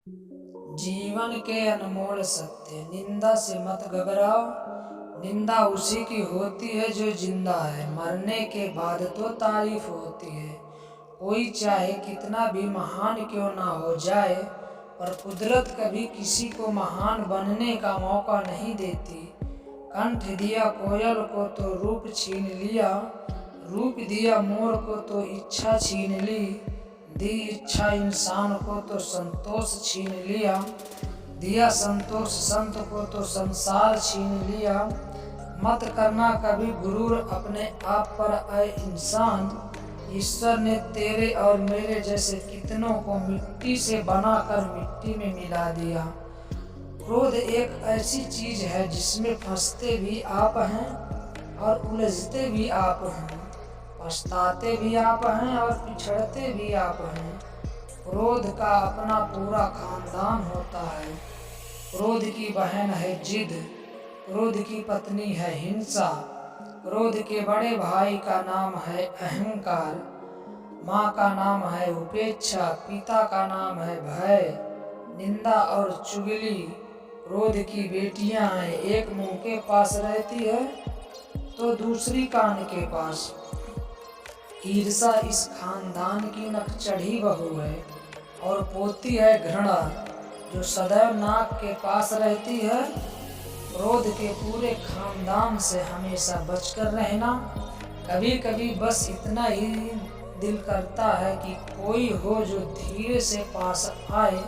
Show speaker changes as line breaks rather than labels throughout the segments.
जीवन के अनमोल सत्य, निंदा से मत घबराओ। निंदा उसी की होती है जो जिंदा है, मरने के बाद तो तारीफ होती है। कोई चाहे कितना भी महान क्यों ना हो जाए, पर कुदरत कभी किसी को महान बनने का मौका नहीं देती। कंठ दिया कोयल को तो रूप छीन लिया, रूप दिया मोर को तो इच्छा छीन ली, दी इच्छा इंसान को तो संतोष छीन लिया, दिया संतोष संत को तो संसार छीन लिया। मत करना कभी गुरूर अपने आप पर आए इंसान, ईश्वर ने तेरे और मेरे जैसे कितनों को मिट्टी से बनाकर मिट्टी में मिला दिया। क्रोध एक ऐसी चीज है जिसमें फंसते भी आप हैं और उलझते भी आप हैं, पछताते भी आप हैं और पिछड़ते भी आप हैं। क्रोध का अपना पूरा खानदान होता है। क्रोध की बहन है जिद, क्रोध की पत्नी है हिंसा, क्रोध के बड़े भाई का नाम है अहंकार, माँ का नाम है उपेक्षा, पिता का नाम है भय, निंदा और चुगली। क्रोध की बेटियां हैं, एक मुंह के पास रहती है तो दूसरी कान के पास। ईर्षा इस खानदान की नकचढ़ी बहू है और पोती है घृणा जो सदैव नाक के पास रहती है। क्रोध के पूरे खानदान से हमेशा बचकर रहना। कभी कभी बस इतना ही दिल करता है कि कोई हो जो धीरे से पास आए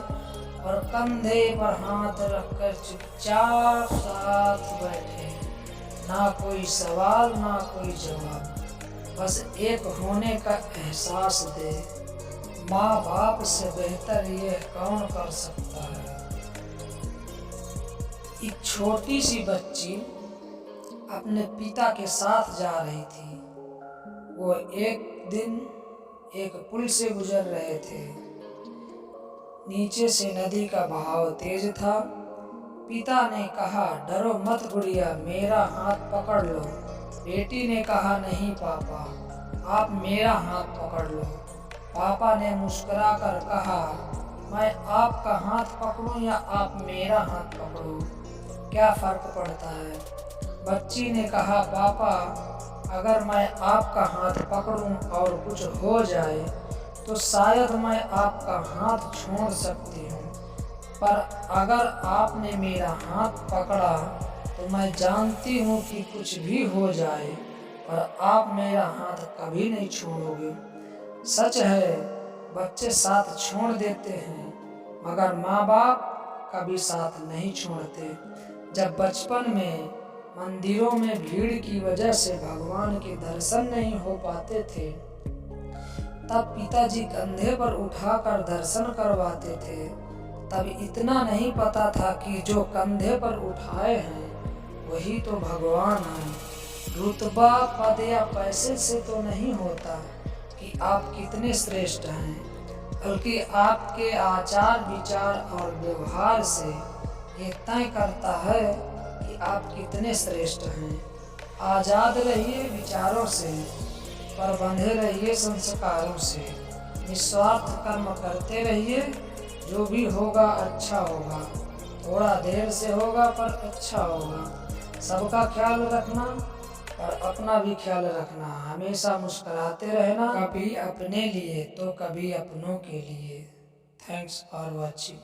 और कंधे पर हाथ रखकर चुपचाप साथ बैठे। ना कोई सवाल ना कोई जवाब, बस एक होने का एहसास दे। माँ बाप से बेहतर ये कौन कर सकता है। एक छोटी सी बच्ची अपने पिता के साथ जा रही थी। वो एक दिन एक पुल से गुजर रहे थे। नीचे से नदी का बहाव तेज था। पिता ने कहा, डरो मत गुड़िया, मेरा हाथ पकड़ लो। बेटी ने कहा, नहीं पापा, आप मेरा हाथ पकड़ लो। पापा ने मुस्कुराकर कहा, मैं आपका हाथ पकड़ूं या आप मेरा हाथ पकड़ो, क्या फर्क पड़ता है। बच्ची ने कहा, पापा, अगर मैं आपका हाथ पकड़ूं और कुछ हो जाए तो शायद मैं आपका हाथ छोड़ सकती हूँ, पर अगर आपने मेरा हाथ पकड़ा तो मैं जानती हूँ कि कुछ भी हो जाए पर आप मेरा हाथ कभी नहीं छोड़ोगे। सच है, बच्चे साथ छोड़ देते हैं मगर माँ बाप कभी साथ नहीं छोड़ते। जब बचपन में मंदिरों में भीड़ की वजह से भगवान के दर्शन नहीं हो पाते थे, तब पिताजी कंधे पर उठाकर दर्शन करवाते थे। तब इतना नहीं पता था कि जो कंधे पर उठाए हैं वही तो भगवान है। रुतबा, पद या पैसे से तो नहीं होता कि आप कितने श्रेष्ठ हैं, बल्कि आपके आचार विचार और व्यवहार से ये तय करता है कि आप कितने श्रेष्ठ हैं। आज़ाद रहिए विचारों से, पर बंधे रहिए संस्कारों से। निस्वार्थ कर्म करते रहिए, जो भी होगा अच्छा होगा, थोड़ा देर से होगा पर अच्छा होगा। सबका ख्याल रखना और अपना भी ख्याल रखना। हमेशा मुस्कुराते रहना, कभी अपने लिए तो कभी अपनों के लिए। Thanks for watching.